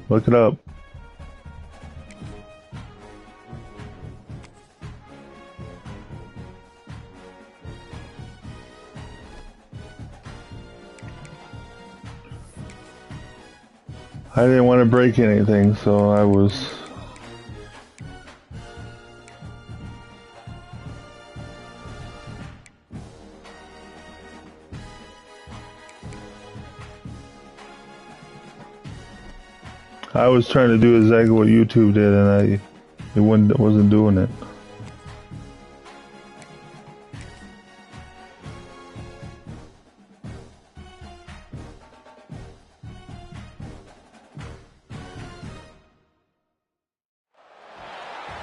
Look it up. I didn't want to break anything, so I was... I was trying to do exactly what YouTube did, and it wasn't doing it.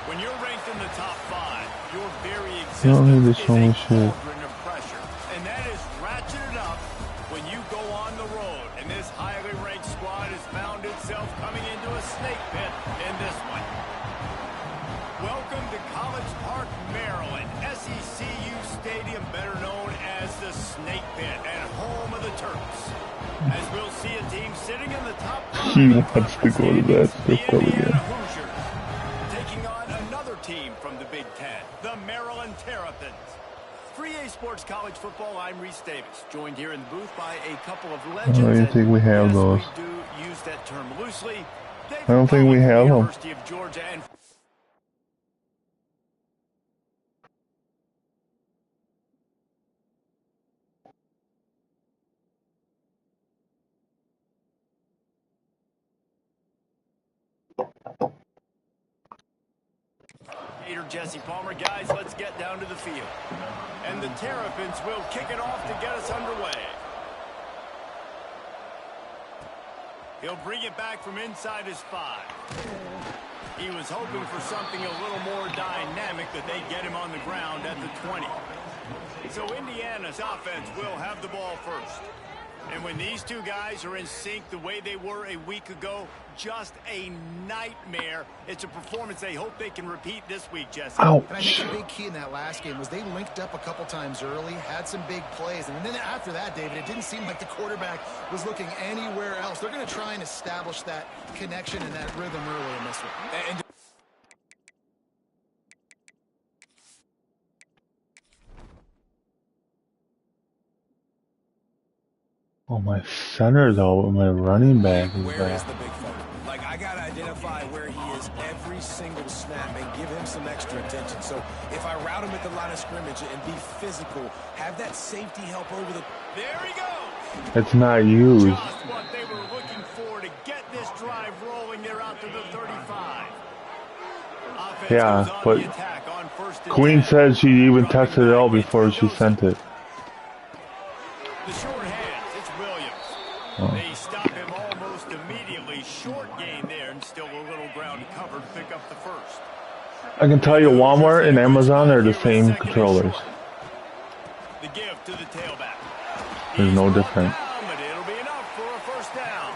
When you're ranked in the top 5, your very You don't need existence to show me is a shit. cauldron of pressure, and that is ratcheted up when you go on the road. And this highly ranked squad has found itself coming into a snake pit in this one. Welcome to College Park, Maryland, SECU Stadium, better known as the Snake Pit and home of the Terps. As we'll see a team sitting in the top 5 Wants to go to that strip club again. Hoosiers, taking on another team from the Big Ten, the Maryland Terrapins. 3A Sports College Football, I'm Reese Davis, joined here in the booth by a couple of legends. I don't think we have those. We do use that term loosely. I don't think we have them. University of Georgia and Jesse Palmer. Guys, let's get down to the field. And the Terrapins will kick it off to get us underway. He'll bring it back from inside his 5. He was hoping for something a little more dynamic, but they get him on the ground at the 20. So Indiana's offense will have the ball first. And when these two guys are in sync the way they were a week ago, just a nightmare. It's a performance they hope they can repeat this week, Jesse. Ouch. And I think the big key in that last game was they linked up a couple times early, had some big plays, and then after that, David, it didn't seem like the quarterback was looking anywhere else. They're going to try and establish that connection and that rhythm early in this one. And Oh, my center's out, but my running back is Where is back. the big fella? Like, I got to identify where he is every single snap and give him some extra attention. So if I route him at the line of scrimmage and be physical, have that safety help over the... There he goes. It's not used. Just what they were looking for to get this drive rolling there out to the 35. Offense Yeah, goes on but the attack on 1st and Queen 10. said she even tested it out before she sent it. The short hands, it's Williams. Oh. They stop him almost immediately. Short gain there and still a little ground covered to pick up the first. I can tell you Walmart and Amazon are the same controllers. The give to the tailback. There's no difference. But it'll be enough for a first down.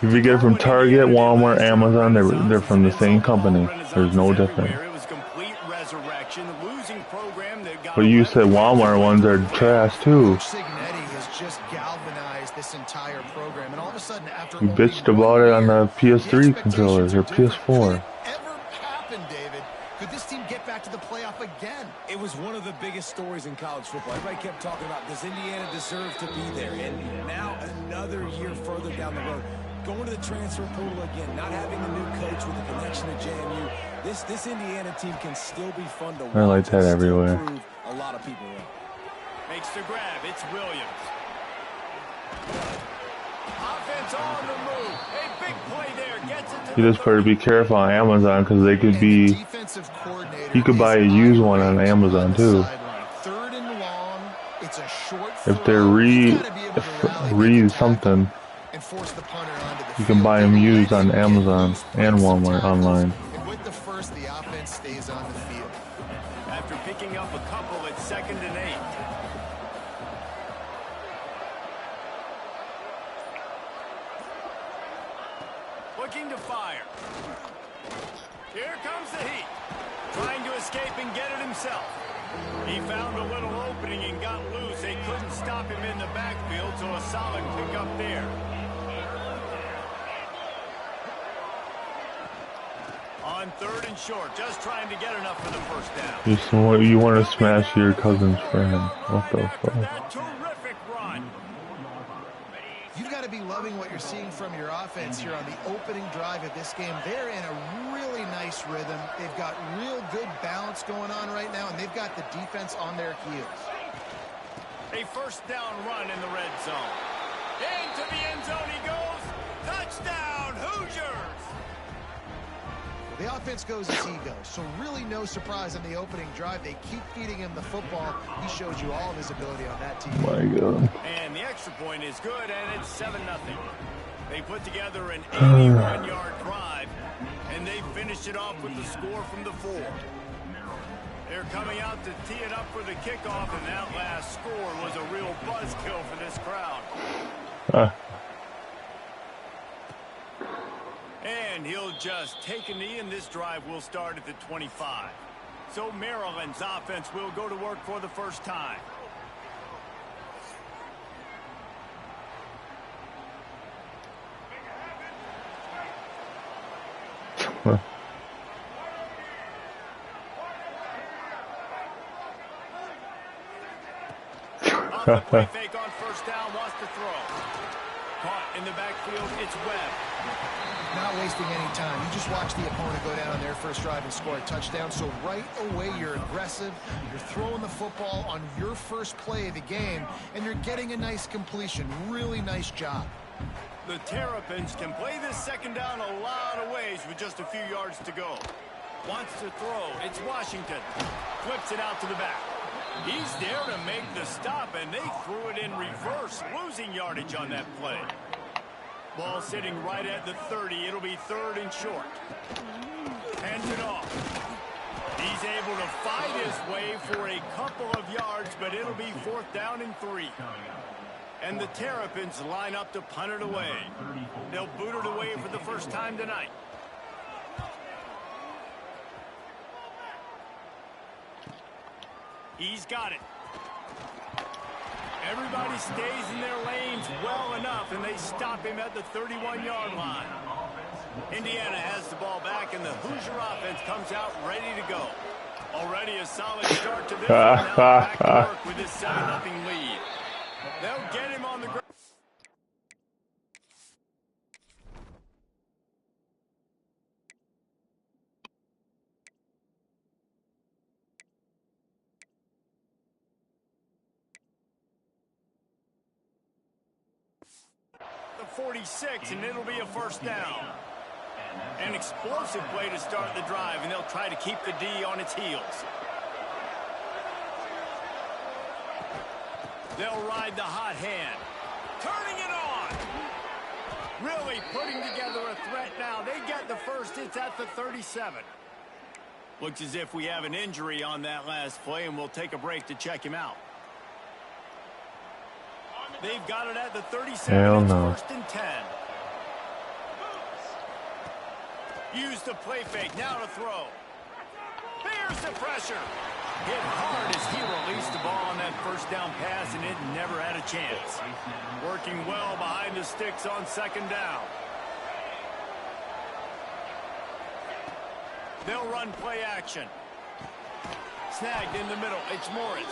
If you get it from Target, Walmart, Amazon, they're from the same company. There's no difference. It was complete resurrection. The losing program that got But you said Walmart ones are trash too. Signetti has just galvanized this entire program, and all of a sudden, after You bitched about it on the PS3 controllers or PS4. ever happen, David? Could this team get back to the playoff again? It was one of the biggest stories in college football. Everybody kept talking about, does Indiana deserve to be there? And now another year further down the road, going to the transfer portal again, not having a new coach with a connection to JMU, this Indiana team can still be fun to watch. I like that and still everywhere. prove a lot of people wrong. makes the grab. It's Williams. Offense on the move. A big play there. Gets it to You just better be careful on Amazon because they could be. You could buy a used one on Amazon too. Third and long. It's a short If they're read something, and force the punter onto the you can buy them used on Amazon and Walmart online. And with the first, the offense stays on the field. after picking up a couple at 2nd and 8. Looking to fire. Here comes the heat. Trying to escape and get it himself. He found a little opening and got loose. They couldn't stop him in the backfield, so a solid pickup there. on 3rd and short, just trying to get enough for the first down. You want to smash your cousin's friend. What the fuck? That terrific run. You've got to be loving what you're seeing from your offense here on the opening drive of this game. They're in a really nice rhythm. They've got real good balance going on right now, and they've got the defense on their heels. A first down run in the red zone. Into the end zone he goes. Touchdown, Hoosiers! The offense goes as he goes, so really no surprise on the opening drive. They keep feeding him the football. He showed you all of his ability on that team. My God. And the extra point is good, and it's 7-0. They put together an 81-yard drive, and they finished it off with the score from the 4. They're coming out to tee it up for the kickoff, and that last score was a real buzzkill for this crowd. And he'll just take a knee, and this drive will start at the 25. So Maryland's offense will go to work for the first time. Off the play fake on first down, wants to throw. Caught in the backfield, it's Webb. Not wasting any time. You just watch the opponent go down on their first drive and score a touchdown. So right away, you're aggressive. You're throwing the football on your first play of the game, and you're getting a nice completion. Really nice job. The Terrapins can play this second down a lot of ways with just a few yards to go. Wants to throw. It's Washington. Flips it out to the back. He's there to make the stop, and they threw it in reverse, losing yardage on that play. Ball sitting right at the 30. It'll be 3rd and short. Hands it off. He's able to fight his way for a couple of yards, but it'll be 4th down and 3. And the Terrapins line up to punt it away. They'll boot it away for the first time tonight. He's got it. Everybody stays in their lanes well enough, and they stop him at the 31-yard line. Indiana has the ball back, and the Hoosier offense comes out ready to go. Already a solid start to this. Now back to work with this 7-0 lead. They'll get him on the ground. The 46, and it'll be a first down. An explosive play to start the drive, and they'll try to keep the D on its heels. They'll ride the hot hand. Turning it on. Really putting together a threat now. They get the first. It's at the 37. Looks as if we have an injury on that last play, and we'll take a break to check him out. They've got it at the 37. Hell no. It's 1st and 10. Use the play fake. Now to throw. Here's the pressure. Hit hard as he released the ball on that first down pass, and it never had a chance. Working well behind the sticks on 2nd down. They'll run play action. Snagged in the middle. It's Morris.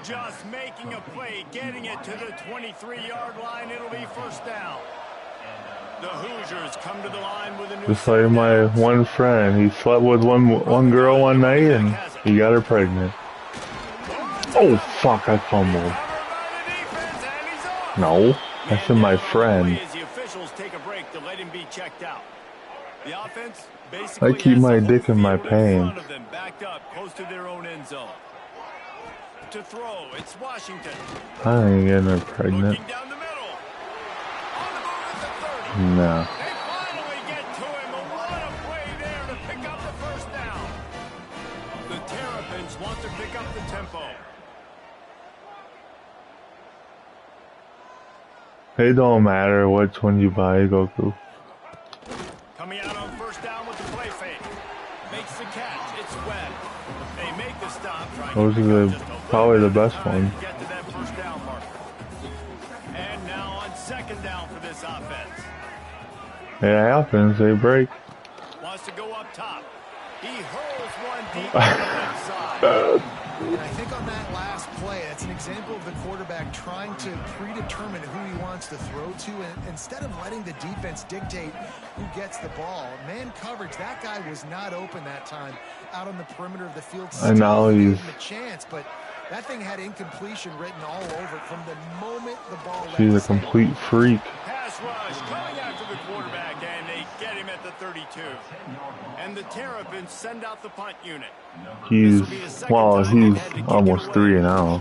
Just making a play, getting it to the 23-yard line. It'll be 1st down. The Hoosiers come to the line with a new. Just like my one friend, he slept with one girl one night and he got her pregnant. Oh fuck! I fumbled. No, that's in my friend. The officials take a break to let him be checked out. The offense I keep my dick in my pants. Backed up close to their own end zone. To throw, it's Washington. I ain't getting her pregnant. Looking down the middle. On the move at the 30. No. They finally get to him. What a play there to pick up the first down. The Terrapins want to pick up the tempo. It don't matter which one you buy, Goku. Coming out on 1st down with the play fake. Makes the catch. It's Webb. They make the stop. Those are probably the best ones. Get to that 1st down marker. And now on 2nd down for this offense. It happens. They break. Wants to go up up top. He hurls one deep to the left side. And I think on that last play, that's an example of the quarterback trying to predetermine who he wants to throw to, and instead of letting the defense dictate who gets the ball. Man coverage, that guy was not open that time out on the perimeter of the field. And now he's a chance, but that thing had incompletion written all over it from the moment the ball left. She's a complete freak. Pass rush coming after the quarterback, and they get him at the 32. And the Terrapins send out the punt unit. He's almost 3-0.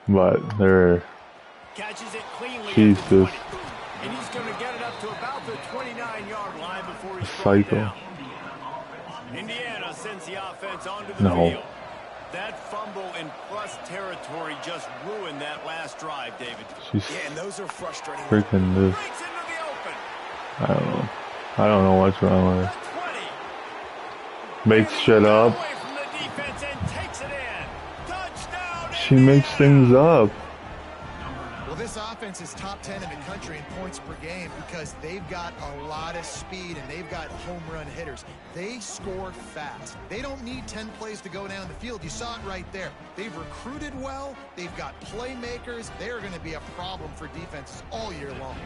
But they're catches it cleanly Jesus. At the 20, and he's going to get it up to about the 29-yard line before he's Psycho. down. Indiana sends the offense onto the field. That fumble in plus territory just ruined that last drive, David. And those are frustrating. Freaking this. Breaks into the open. I don't know what's wrong with her. Makes shit up. Away from the defense and takes it in. Touchdown, She makes things up. Well, this offense is top 10 in the country in points per game because they've got a lot of speed and they've got home run hitters. They score fast. They don't need 10 plays to go down the field. You saw it right there. They've recruited well. They've got playmakers. They're going to be a problem for defenses all year long.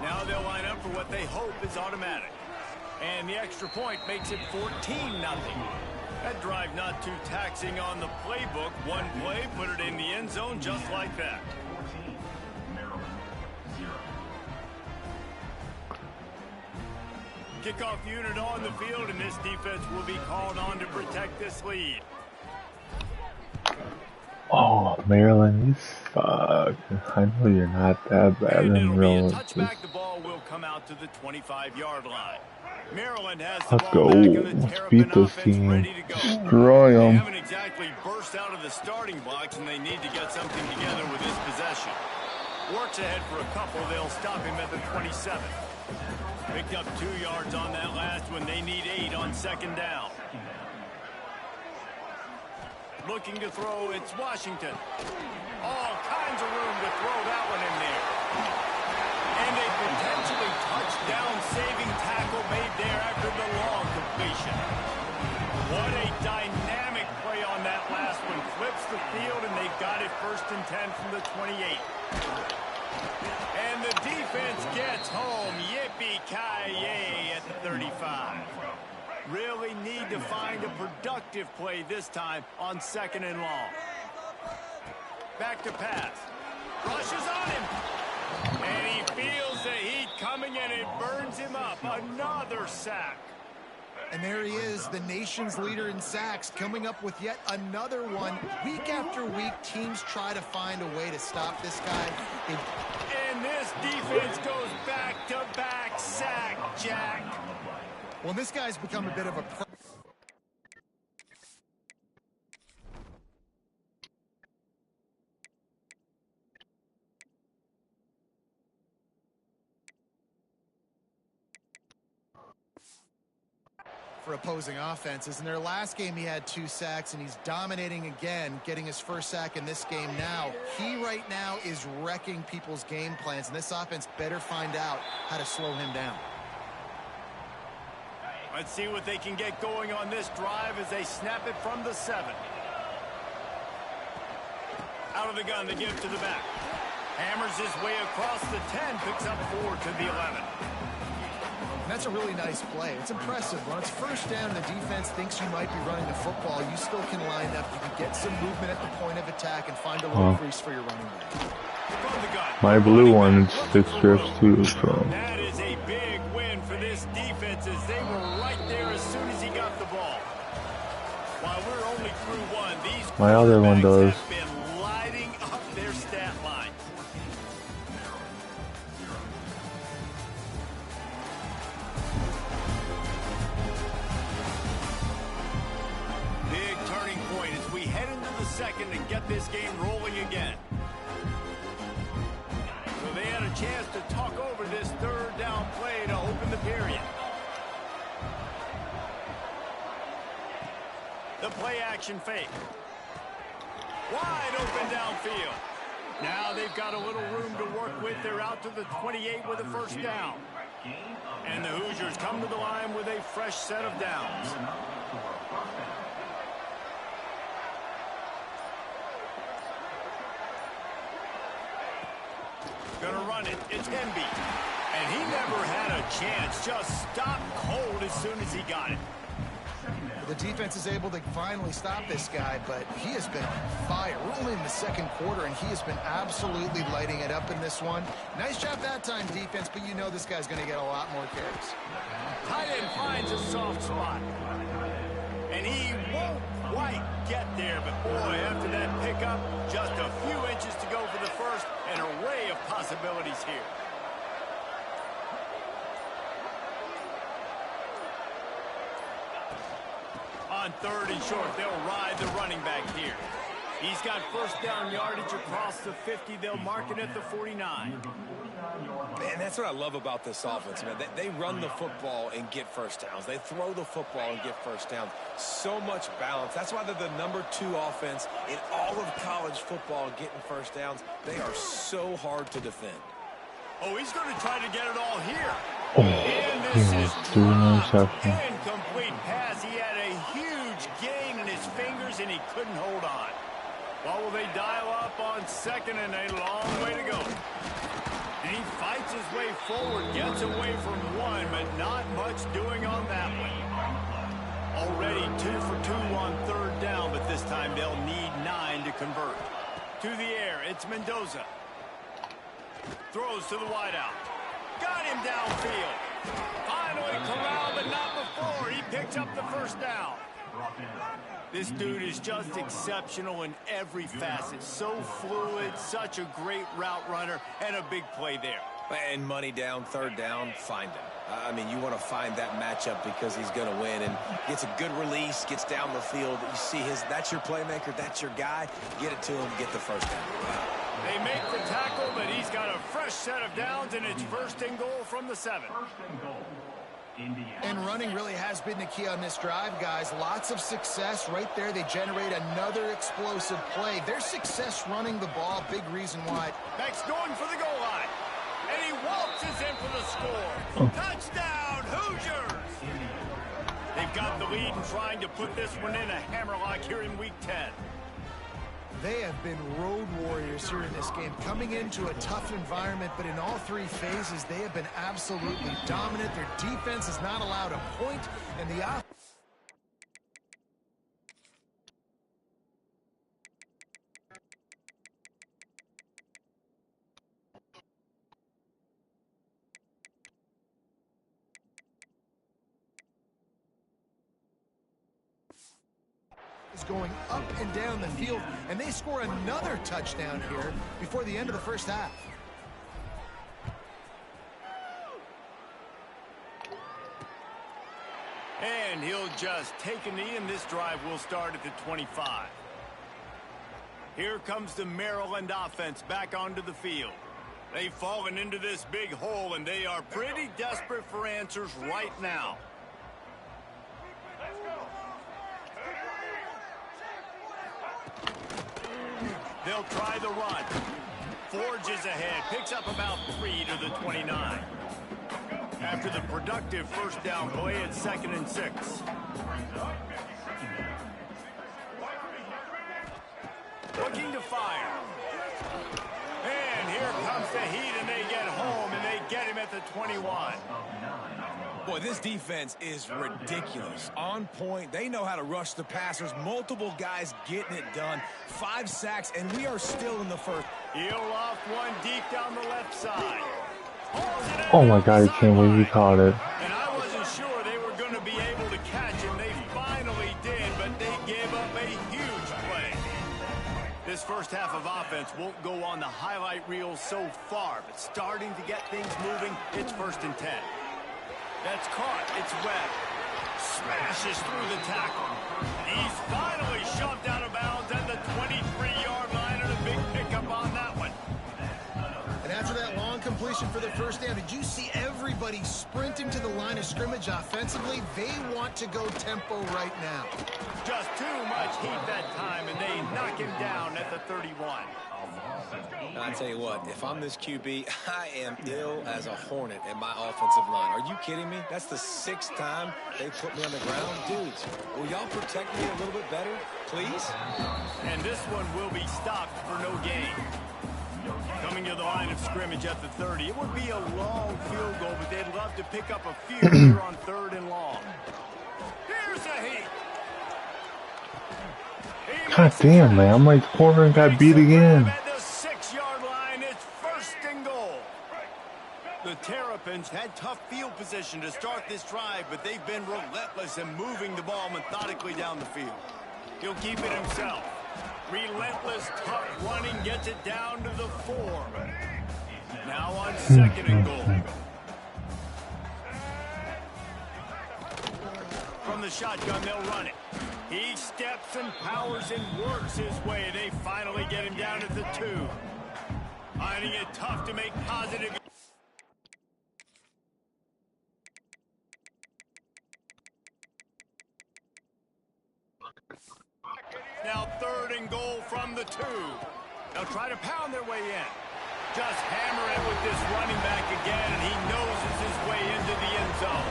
Now they'll line up for what they hope is automatic. And the extra point makes it 14-0. That drive not too taxing on the playbook. One play, put it in the end zone just like that. Kickoff unit on the field, and this defense will be called on to protect this lead. Oh, Maryland, you suck. I know you're not that bad in real life. Touchback, the ball will come out to the 25-yard line. Maryland has the Let's ball go. back in the Let's Terrapin beat this offense, team. ready to go. Destroy They them. haven't exactly burst out of the starting blocks, and they need to get something together with this possession. Works ahead for a couple. They'll stop him at the 27. Picked up 2 yards on that last one. They need 8 on second down. Looking to throw, it's Washington. All kinds of room to throw that one in there. And a potentially touchdown-saving tackle made there after the long completion. What a dynamic play on that last one. Flips the field, and they got it 1st and 10 from the 28. And the defense gets home. Yippee-ki-yay at the 35. Really need to find a productive play this time on 2nd and long. Back to pass. Rushes on him. And he feels the heat coming, and it burns him up. Another sack. And there he is, the nation's leader in sacks, coming up with yet another one. Week after week, teams try to find a way to stop this guy. And this defense goes back-to-back sack, Jack. Well, this guy's become a bit of a for opposing offenses. In their last game, he had 2 sacks, and he's dominating again, getting his 1st sack in this game now. He right now is wrecking people's game plans, and this offense better find out how to slow him down. Let's see what they can get going on this drive as they snap it from the 7. Out of the gun, they give it to the back. Hammers his way across the 10, picks up 4 to the 11. And that's a really nice play. It's impressive. When it's 1st down and the defense thinks you might be running the football, you still can line up. You can get some movement at the point of attack and find a little crease for your running back. From the gun. My blue one, 6 strips too, so. That is a big win for this defense as they were right there as soon as he got the ball. While we're only through 1, these My other one does. have been lighting up their stat line. Big turning point as we head into the 2nd and get this game rolling again. So they had a chance to talk over this 3rd down play to open the period. The play action fake. Wide open downfield. Now they've got a little room to work with. They're out to the 28 with a 1st down. And the Hoosiers come to the line with a fresh set of downs. Gonna run it. It's Embiid. And he never had a chance. Just stopped cold as soon as he got it. The defense is able to finally stop this guy, but he has been on fire. We're only in the second quarter, and he has been absolutely lighting it up in this one. Nice job that time, defense, but you know this guy's going to get a lot more carries. Tight end finds a soft spot. And he won't quite get there, but boy, after that pickup, just a few inches to go for the first. An array of possibilities here. On 3rd and short, they'll ride the running back here. He's got first down yardage across the 50. They'll mark it at the 49. Man, that's what I love about this offense, man. They run the football and get first downs. They throw the football and get first downs. So much balance. That's why they're the #2 offense in all of college football getting first downs. They are so hard to defend. Oh, he's going to try to get it all here. Oh, And he this was is doing dropped. interception. Incomplete pass. He had a huge gain in his fingers, and he couldn't hold on. Well, will they dial up on 2nd and a long way to go? And he fights his way forward, gets away from one, but not much doing on that one. Already 2 for 2 on 3rd down, but this time they'll need 9 to convert. To the air, it's Mendoza. Throws to the wideout. Got him downfield. Finally corralled, but not before. He picks up the first down. This dude is just exceptional in every facet. So fluid, such a great route runner, and a big play there. And money down, 3rd down, find him. I mean, you want to find that matchup because he's going to win. And gets a good release, gets down the field. You see that's your playmaker, that's your guy. Get it to him, get the first down. They make the tackle, but he's got a fresh set of downs, and it's 1st and goal from the 7. And running really has been the key on this drive, guys. Lots of success right there. They generate another explosive play. Their success running the ball, big reason why. Beck's going for the goal line. And he waltzes in for the score. Touchdown, Hoosiers! They've got the lead and trying to put this one in a hammerlock here in Week 10. They have been road warriors here in this game, coming into a tough environment, but in all 3 phases, they have been absolutely dominant. Their defense is not allowed a point, and the offense is going up and down the field, and they score another touchdown here before the end of the first half. And he'll just take a knee, and this drive will start at the 25. Here comes the Maryland offense back onto the field. They've fallen into this big hole, and they are pretty desperate for answers right now. They'll try the run. Forges ahead, picks up about 3 to the 29. After the productive first down play at 2nd and 6. Looking to fire. And here comes the heat, and they get home, and they get him at the 21. Boy, this defense is ridiculous. On point. They know how to rush the passers. Multiple guys getting it done. 5 sacks, and we are still in the first. He'll off one deep down the left side. Oh my God, I can't believe he caught it. And I wasn't sure they were going to be able to catch him. They finally did, but they gave up a huge play. This first half of offense won't go on the highlight reel so far, but starting to get things moving, it's 1st and 10. That's caught. It's Webb. Smashes through the tackle. He's finally shoved out of bounds at the 23-yard line, and a big pickup on that one. And And after that long completion for the first down, did you see everybody sprinting to the line of scrimmage offensively? They want to go tempo right now. Just too much heat that time, and they knock him down at the 31. I tell you what, if I'm this QB, I am ill as a hornet at my offensive line. Are you kidding me? That's the 6th time they put me on the ground. Dudes, will y'all protect me a little bit better, please? And this one will be stopped for no gain. Coming to the line of scrimmage at the 30. It would be a long field goal, but they'd love to pick up a few here on 3rd and long. Here's a heat. God damn, man. I'm like corner and got beat again. At the 6-yard line, it's 1st and goal. The Terrapins had tough field position to start this drive, but they've been relentless in moving the ball methodically down the field. He'll keep it himself. Relentless, tough running gets it down to the 4. Now on 2nd and goal. From the shotgun, they'll run it. He steps and powers and works his way. They finally get him down at the 2. Finding it tough to make positive. Now 3rd and goal from the 2. They'll try to pound their way in. Just hammer it with this running back again, and he noses his way into the end zone.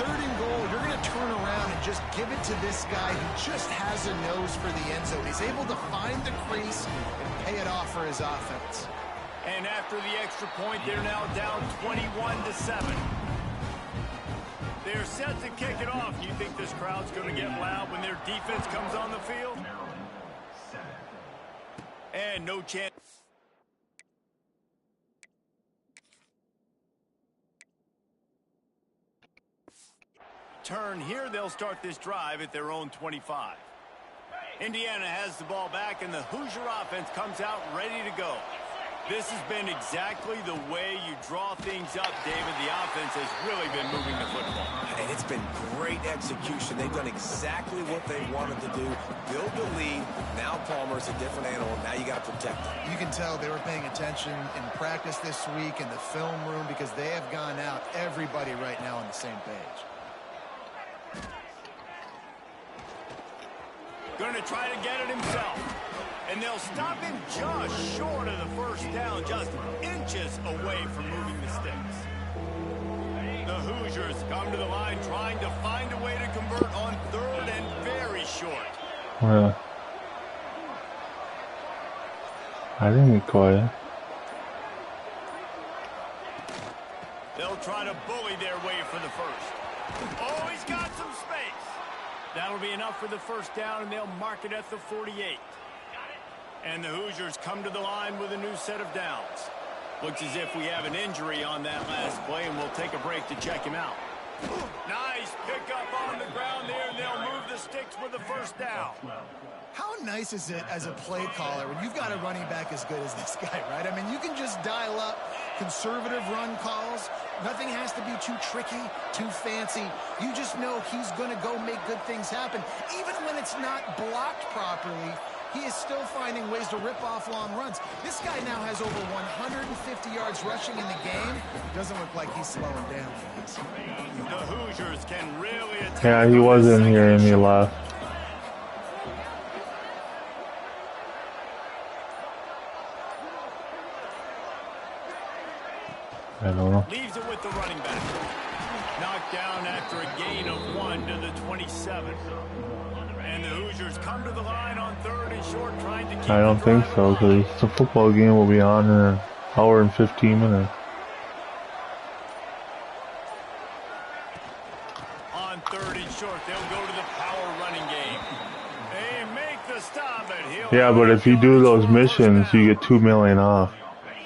3rd and goal, you're going to turn around and just give it to this guy who just has a nose for the end zone. He's able to find the crease and pay it off for his offense. And after the extra point, they're now down 21-7. They're set to kick it off. You think this crowd's going to get loud when their defense comes on the field? And no chance. Turn here, they'll start this drive at their own 25. Indiana has the ball back, and the Hoosier offense comes out ready to go. This has been exactly the way you draw things up, David. The offense has really been moving the football. And it's been great execution. They've done exactly what they wanted to do. Build the lead. Now Palmer's a different animal. Now you got to protect him. You can tell they were paying attention in practice this week in the film room because they have gone out, everybody right now on the same page. Going to try to get it himself. And they'll stop him just short of the first down, just inches away from moving the sticks. The Hoosiers come to the line trying to find a way to convert on 3rd and very short. Well, I didn't get quiet. They'll try to bully their way for the first. Oh, he's got some space. That'll be enough for the first down, and they'll mark it at the 48. And the Hoosiers come to the line with a new set of downs. Looks as if we have an injury on that last play, and we'll take a break to check him out. Nice pickup on the ground there, and they'll move the sticks with the first down. How nice is it as a play caller when you've got a running back as good as this guy, right? I mean, you can just dial up conservative run calls. Nothing has to be too tricky, too fancy. You just know he's going to go make good things happen. Even when it's not blocked properly, he is still finding ways to rip off long runs. This guy now has over 150 yards rushing in the game. Doesn't look like he's slowing down. The Hoosiers can really attack. Yeah, he was in here and he left. I don't know. Leaves it with the running back. Knocked down after a gain of 1 to the 27. And the Hoosiers come to the line on 3rd and short, trying to keep I don't think so, because the football game will be on in an hour and 15 minutes. On 3rd and short, they'll go to the power running game. They make the stop, and he'll... Yeah, but if you do those missions, you get $2 million off.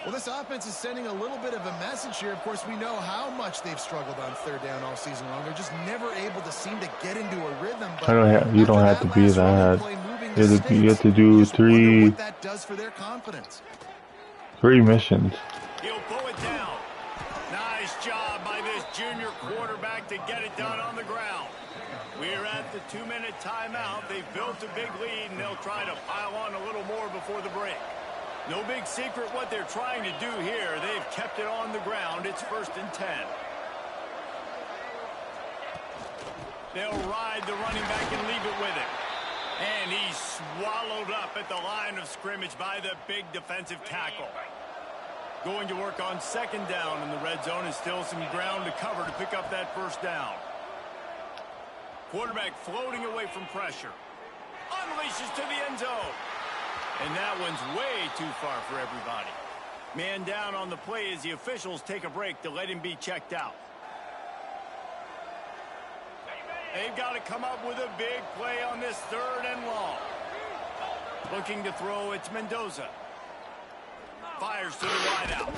Well, this offense is sending a little bit of a message here. Of course, we know how much they've struggled on 3rd down all season long. They're just never able to seem to get into a rhythm. But You don't have to be that. You have to do three missions. He'll pull it down. Nice job by this junior quarterback to get it done on the ground. We're at the 2-minute timeout. They've built a big lead, and they'll try to pile on a little more before the break. No big secret what they're trying to do here. They've kept it on the ground. It's 1st and 10. They'll ride the running back and leave it with him. And he's swallowed up at the line of scrimmage by the big defensive tackle. Going to work on 2nd down in the red zone, and still some ground to cover to pick up that 1st down. Quarterback floating away from pressure. Unleashes to the end zone. And that one's way too far for everybody. Man down on the play as the officials take a break to let him be checked out. They've got to come up with a big play on this 3rd and long. Looking to throw, it's Mendoza. Fires to the wideout.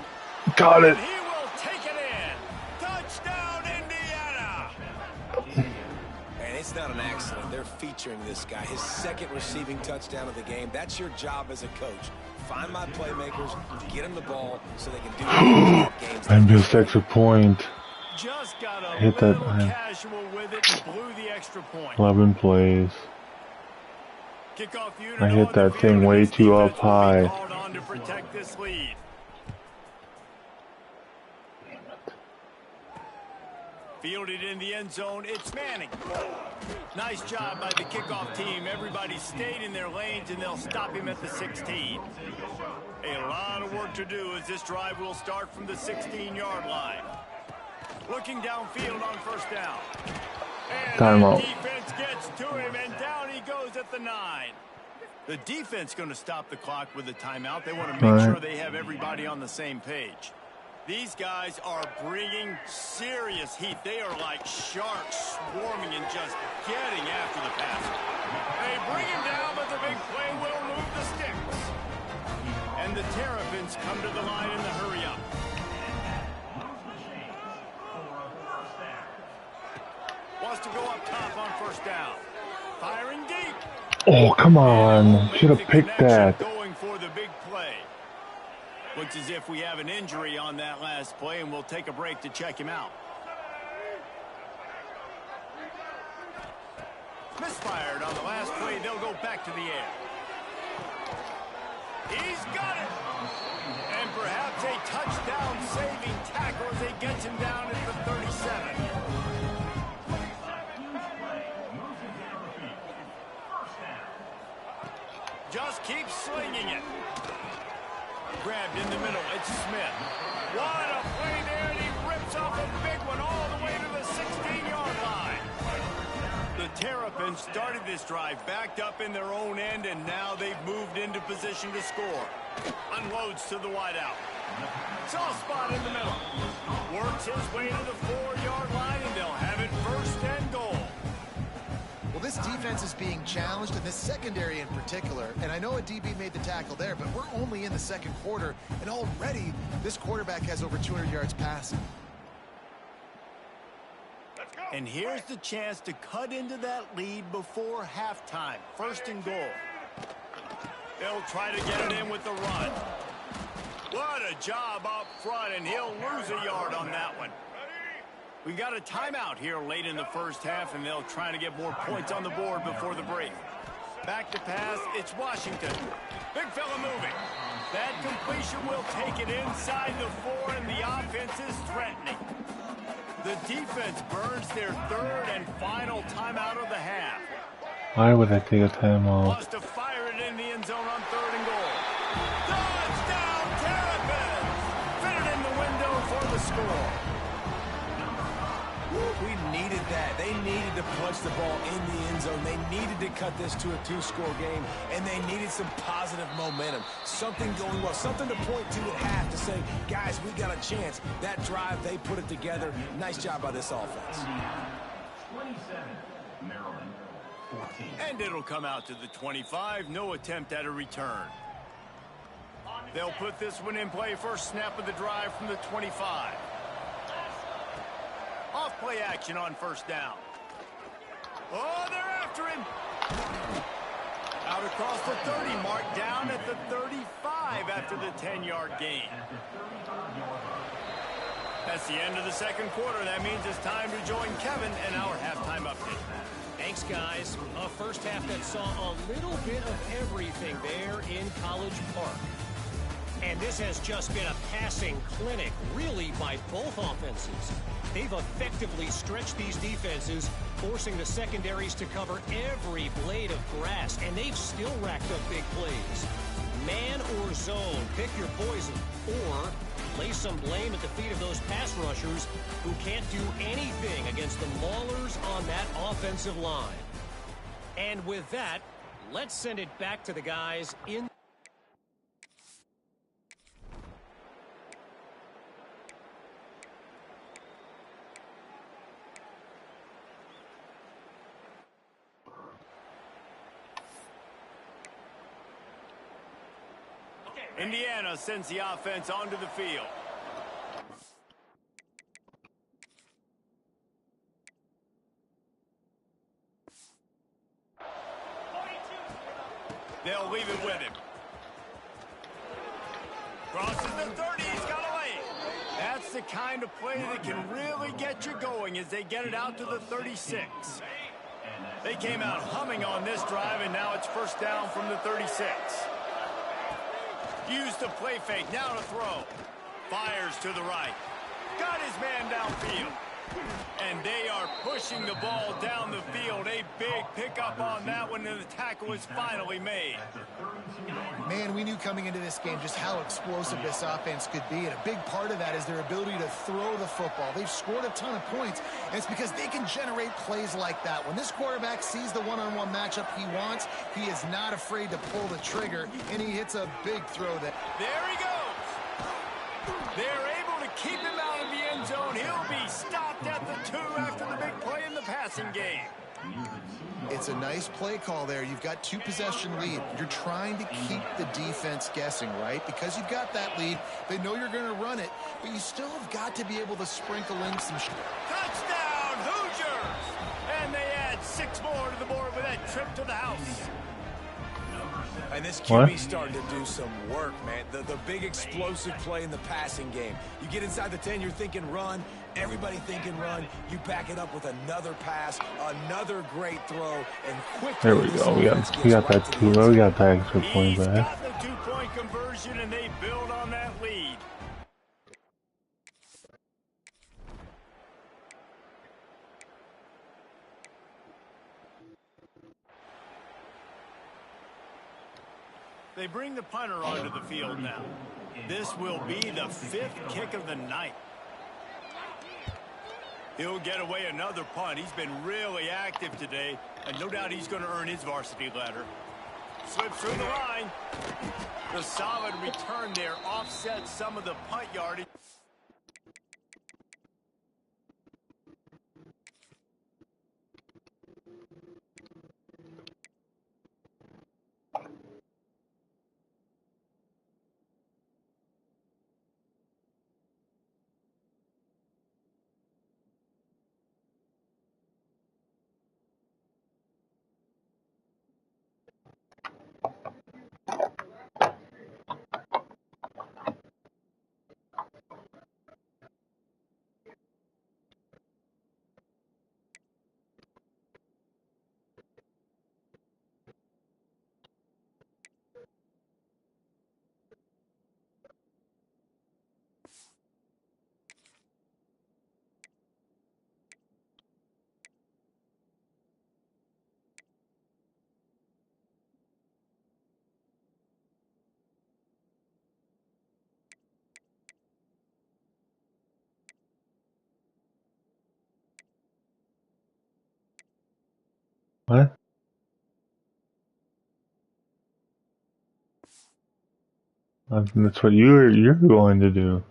Got it. And he will take it in. Touchdown, Indiana. And it's not an accident. They're featuring this guy. His 2nd receiving touchdown of the game. That's your job as a coach. Find my playmakers, get them the ball so they can do games. I missed extra point. Just got a Hit that, little casual with it and blew the extra point. 11 plays. Kickoff unit I hit that thing way too up high. On to protect this lead. Fielded in the end zone, it's Manning. Nice job by the kickoff team. Everybody stayed in their lanes, and they'll stop him at the 16. A lot of work to do as this drive will start from the 16-yard line. Looking downfield on 1st down. And Timeout. the defense gets to him, and down he goes at the 9. The defense going to stop the clock with a timeout. They want to make sure they have everybody on the same page. These guys are bringing serious heat. They are like sharks swarming and just getting after the passer. They bring him down, but the big play will move the sticks. And the Terrapins come to the line in the hurry-up. Wants to go up top on 1st down. Firing deep. Oh, come on. Should have picked that. Going for the big play. Looks as if we have an injury on that last play, and we'll take a break to check him out. Misfired on the last play. They'll go back to the air. He's got it. And perhaps a touchdown-saving tackle as he gets him down at the 37. Just keeps slinging it. Grabbed in the middle. It's Smith. What a play there, and he rips off a big one all the way to the 16-yard line. The Terrapins started this drive backed up in their own end, and now they've moved into position to score. Unloads to the wideout. Soft spot in the middle. Works his way to the 4-yard line, and they'll have it 1st and goal. Well, this defense is being challenged, and this secondary in particular. And I know a DB made the tackle there, but we're only in the 2nd quarter, and already this quarterback has over 200 yards passing. And here's the chance to cut into that lead before halftime. 1st and goal. They'll try to get it in with the run. What a job up front, and he'll lose a yard on that one. We got a timeout here late in the 1st half, and they'll try to get more points on the board before the break. Back to pass, it's Washington. Big fella moving. That completion will take it inside the 4, and the offense is threatening. The defense burns their 3rd and final timeout of the half. Why would I take a timeout? Wants to fire it in the end zone on 3rd and goal. Touchdown, Terrapins! Fitted in the window for the score. We needed that. They needed to punch the ball in the end zone. They needed to cut this to a 2-score game, and they needed some positive momentum. Something going well, something to point to at half to say, guys, we got a chance. That drive, they put it together. Nice job by this offense. 27, Maryland, 14. And it'll come out to the 25. No attempt at a return. They'll put this one in play. First snap of the drive from the 25. Off play action on 1st down. Oh, they're after him. Out across the 30, marked down at the 35 after the 10-yard gain. That's the end of the 2nd quarter. That means it's time to join Kevin and our halftime update. Thanks, guys. A 1st half that saw a little bit of everything there in College Park. And this has just been a passing clinic, really, by both offenses. They've effectively stretched these defenses, forcing the secondaries to cover every blade of grass, and they've still racked up big plays. Man or zone, pick your poison, or lay some blame at the feet of those pass rushers who can't do anything against the maulers on that offensive line. And with that, let's send it back to the guys in. Indiana sends the offense onto the field. They'll leave it with him. Crosses the 30, he's got away. That's the kind of play that can really get you going as they get it out to the 36. They came out humming on this drive, and now it's first down from the 36. Used the play fake, now to throw. Fires to the right. Got his man downfield. And they are pushing the ball down the field. A big pickup on that one, and the tackle is finally made. Man, we knew coming into this game just how explosive this offense could be, and a big part of that is their ability to throw the football. They've scored a ton of points, and it's because they can generate plays like that. When this quarterback sees the one-on-one matchup he wants, he is not afraid to pull the trigger, and he hits a big throw there. There he goes. They're able to keep him out of the end zone. He'll be stopped at the 2 after the big play in the passing game. It's a nice play call there. You've got 2-possession lead. You're trying to keep the defense guessing, right? Because you've got that lead, they know you're going to run it, but you still have got to be able to sprinkle in some... Touchdown, Hoosiers! And they add 6 more to the board with that trip to the house. And this QB's starting to do some work, man. The big explosive play in the passing game. You get inside the 10, you're thinking run. Everybody thinking run. You back it up with another pass, another great throw, and quickly... There we go. We got that 2. We got that extra point He's back. got the 2-point conversion, and they build on that lead. They bring the punter onto the field now. This will be the 5th kick of the night. He'll get away another punt. He's been really active today, and no doubt he's going to earn his varsity ladder. Slips through the line. The solid return there offsets some of the punt yardage. What? That's what you're going to do.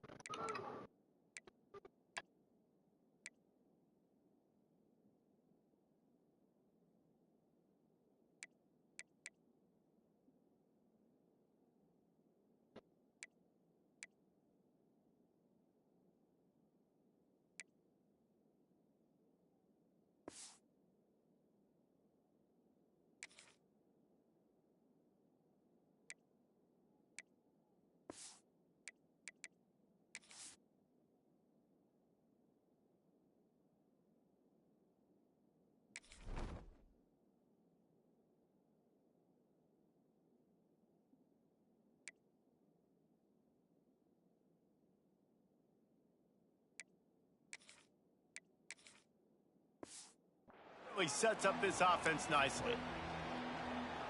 Sets up this offense nicely.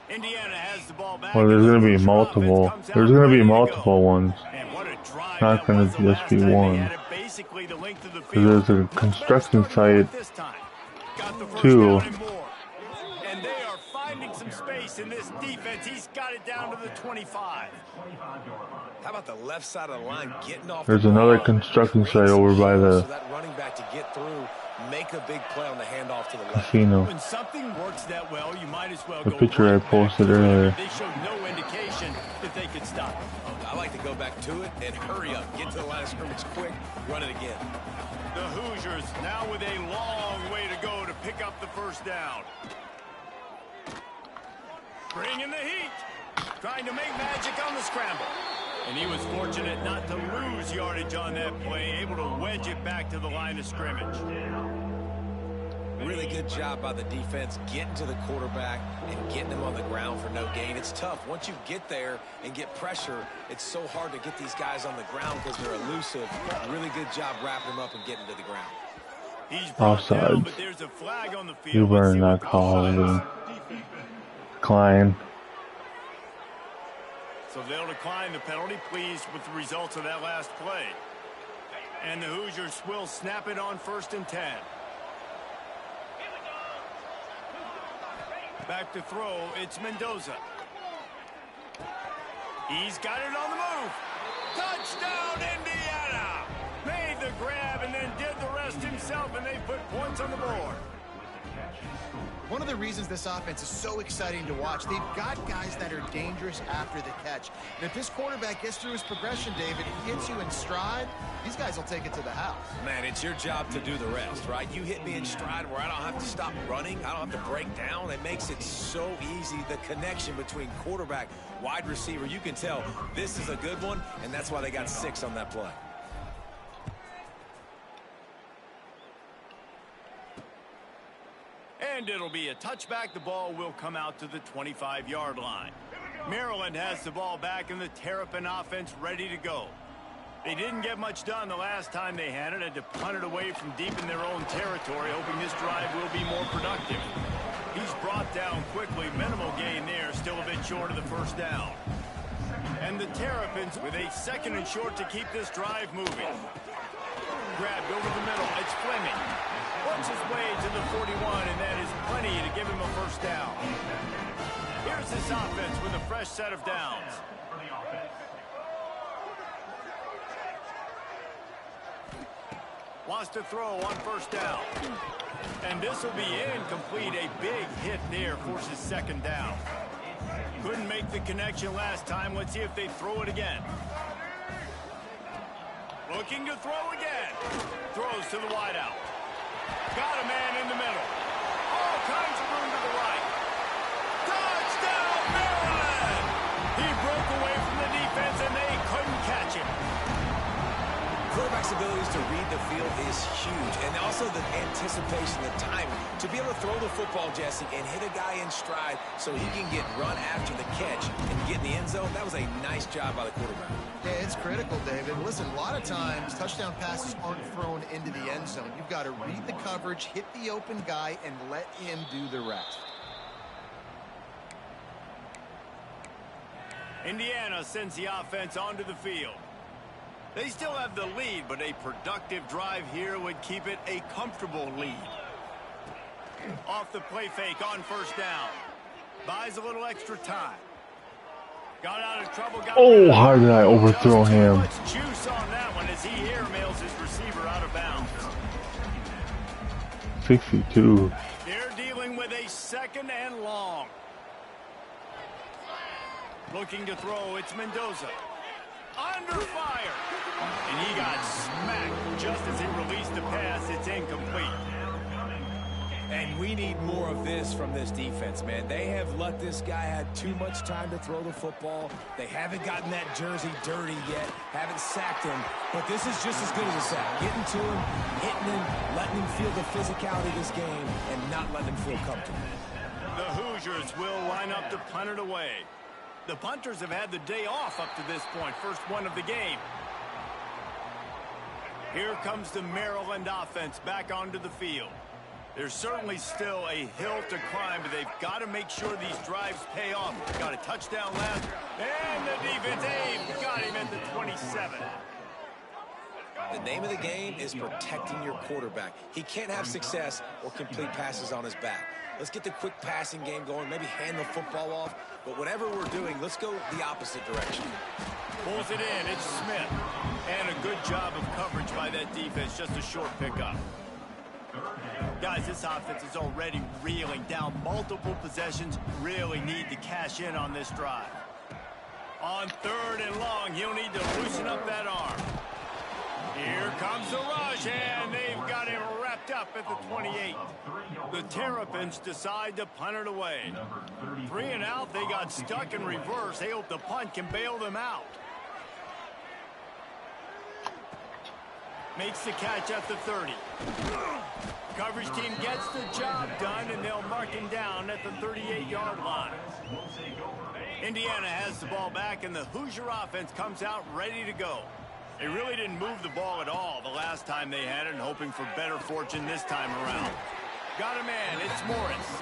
Indiana has the ball back. Well, there's going to be multiple. There's going to be multiple ones. Not going to just be one. Because there's a construction site too. And they are finding some space in this defense. He's got it down to the 25. How about the left side of the line getting off? There's another construction site over by the that running back to get through, make a big play on the handoff to the left. casino. When something works that well, you might as well The go picture I posted earlier. They showed no indication that they could stop it. I like to go back to it and hurry up, get to the line of scrimmage quick, run it again. The Hoosiers now with a long way to go to pick up the first down. Bringing the heat, trying to make magic on the scramble. And he was fortunate not to lose yardage on that play, able to wedge it back to the line of scrimmage. Really good job by the defense getting to the quarterback and getting him on the ground for no gain. It's tough. Once you get there and get pressure, it's so hard to get these guys on the ground because they're elusive. Really good job wrapping them up and getting to the ground. He's Offsides. but there's a flag on the field. You better not call it. Klein. So they'll decline the penalty, pleased with the results of that last play. And the Hoosiers will snap it on 1st and 10. Back to throw, it's Mendoza. He's got it on the move. Touchdown, Indiana! Made the grab and then did the rest himself, and they put points on the board. One of the reasons this offense is so exciting to watch, they've got guys that are dangerous after the catch. And if this quarterback gets through his progression, David, hits you in stride, these guys will take it to the house. Man, it's your job to do the rest, right? You hit me in stride where I don't have to stop running. I don't have to break down. It makes it so easy, the connection between quarterback, wide receiver. You can tell this is a good one, and that's why they got 6 on that play. And it'll be a touchback. The ball will come out to the 25-yard line. Maryland has the ball back and the Terrapin offense ready to go. They didn't get much done the last time they had it. Had to punt it away from deep in their own territory, hoping this drive will be more productive. He's brought down quickly. Minimal gain there. Still a bit short of the first down. And the Terrapins with a 2nd and short to keep this drive moving. Grabbed over the middle. It's Fleming. Works his way to the 41, and that is plenty to give him a first down. Here's this offense with a fresh set of downs. Wants to throw on 1st down. And this will be incomplete. A big hit there forces 2nd down. Couldn't make the connection last time. Let's see if they throw it again. Looking to throw again. Throws to the wideout. Got a man in the middle. All kinds of room to the right. Touchdown, Maryland! He broke away from the defense, and they couldn't catch him. Quarterback's abilities to read the field is huge, and also the anticipation, the timing. To be able to throw the football, Jesse, and hit a guy in stride so he can get run after the catch and get in the end zone, that was a nice job by the quarterback. Yeah, it's critical, David. Listen, a lot of times touchdown passes aren't thrown into the end zone. You've got to read the coverage, hit the open guy, and let him do the rest. Indiana sends the offense onto the field. They still have the lead, but a productive drive here would keep it a comfortable lead. Off the play fake on 1st down. Buys a little extra time. Got out of trouble. Oh, how did I overthrow him? Much juice on that one as he airmails his receiver out of bounds. 62. They're dealing with a 2nd and long. Looking to throw, it's Mendoza. Under fire. And he got smacked just as he released the pass. It's incomplete. And we need more of this from this defense, man. They have let this guy have too much time to throw the football. They haven't gotten that jersey dirty yet, haven't sacked him. But this is just as good as a sack. Getting to him, hitting him, letting him feel the physicality of this game, and not letting him feel comfortable. The Hoosiers will line up to punt it away. The punters have had the day off up to this point. First one of the game. Here comes the Maryland offense back onto the field. There's certainly still a hill to climb, but they've got to make sure these drives pay off. Got a touchdown last, and the defense got him at the 27. The name of the game is protecting your quarterback. He can't have success or complete passes on his back. Let's get the quick passing game going, maybe hand the football off. But whatever we're doing, let's go the opposite direction. Pulls it in. It's Smith. And a good job of coverage by that defense. Just a short pickup. Guys, this offense is already reeling down multiple possessions. Really need to cash in on this drive. On 3rd and long, he'll need to loosen up that arm. Here comes the rush, and they've got him wrapped up at the 28. The Terrapins decide to punt it away. 3 and out, they got stuck in reverse. They hope the punt can bail them out. Makes the catch at the 30. Coverage team gets the job done, and they'll mark him down at the 38-yard line. Indiana has the ball back, and the Hoosier offense comes out ready to go. They really didn't move the ball at all the last time they had it, and hoping for better fortune this time around. Got a man, it's Morris.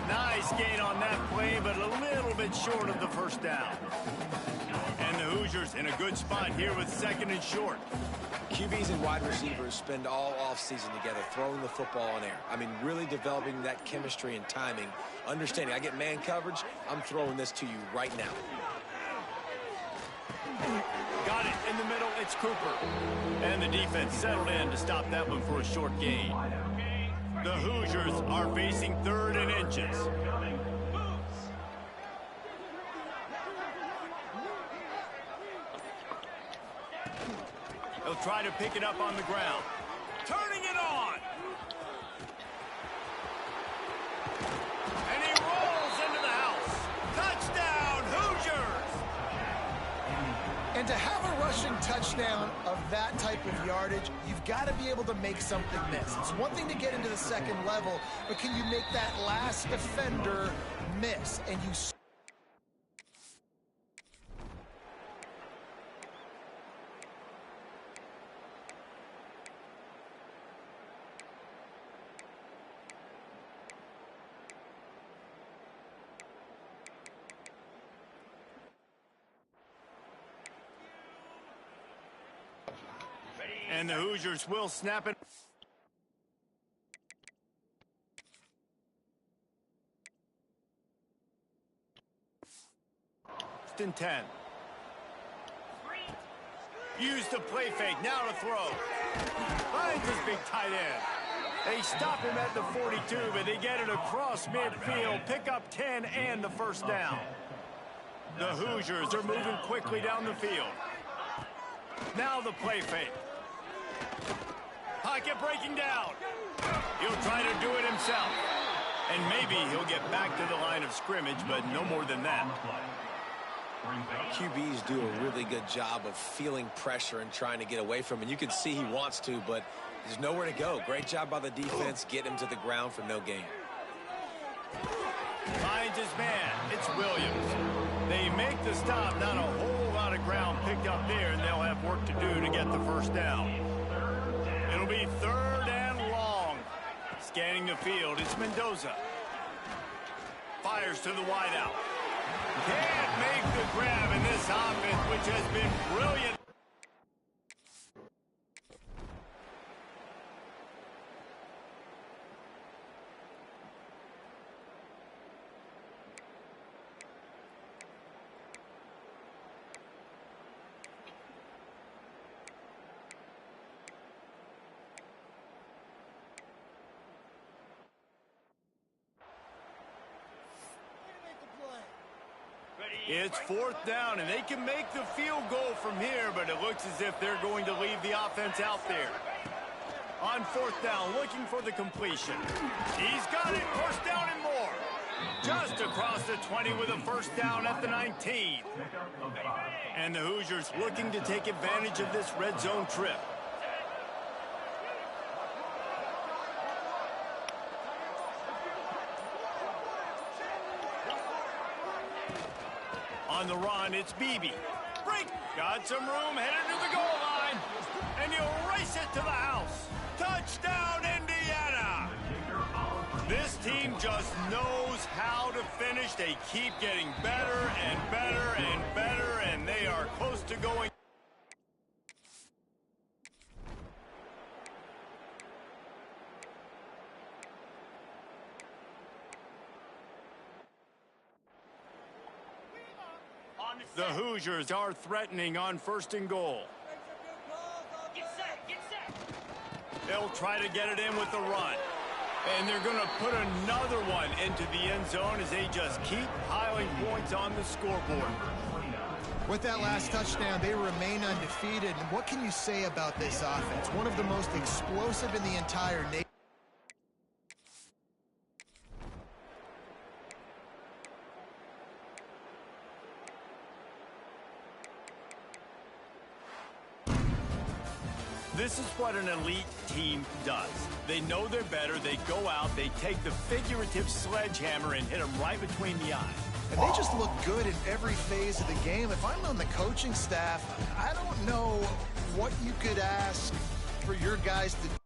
Nice gain on that play, but a little bit short of the first down. And the Hoosiers in a good spot here with 2nd and short. QBs and wide receivers spend all offseason together throwing the football in air. I mean, really developing that chemistry and timing. Understanding, I get man coverage, I'm throwing this to you right now. Got it in the middle, it's Cooper. And the defense settled in to stop that one for a short gain. The Hoosiers are facing 3rd and inches. They'll try to pick it up on the ground. Turning it on. And he rolls into the house. Touchdown, Hoosiers! And to have a rushing touchdown of that type of yardage, you've got to be able to make something miss. It's one thing to get into the 2nd level, but can you make that last defender miss? And you... And the Hoosiers will snap it. 1st and 10. Use the play fake. Now to throw. Finds his big tight end. They stop him at the 42, but they get it across midfield. Pick up 10 and the first down. The Hoosiers are moving quickly down the field. Now the play fake. Pocket breaking down. He'll try to do it himself. And maybe he'll get back to the line of scrimmage, but no more than that. QBs do a really good job of feeling pressure and trying to get away from him. And you can see he wants to, but there's nowhere to go. Great job by the defense, getting him to the ground for no gain. Finds his man. It's Williams. They make the stop. Not a whole lot of ground picked up there, and they'll have work to do to get the first down. It'll be 3rd and long. Scanning the field, it's Mendoza. Fires to the wideout. Can't make the grab in this offense, which has been brilliant. It's 4th down, and they can make the field goal from here, but it looks as if they're going to leave the offense out there. On 4th down, looking for the completion. He's got it, 1st down and more. Just across the 20 with a 1st down at the 19. And the Hoosiers looking to take advantage of this red zone trip. On the run, it's Beebe. Break. Got some room, headed to the goal line. And he'll race it to the house. Touchdown, Indiana. finish. They keep getting better and better and better, and they are close to going. The Hoosiers are threatening on 1st and goal. They'll try to get it in with the run. And they're going to put another one into the end zone as they just keep piling points on the scoreboard. With that last touchdown, they remain undefeated. And what can you say about this offense? One of the most explosive in the entire nation. This is what an elite team does. They know they're better. They go out. They take the figurative sledgehammer and hit them right between the eyes. And they just look good in every phase of the game. If I'm on the coaching staff, I don't know what you could ask for your guys to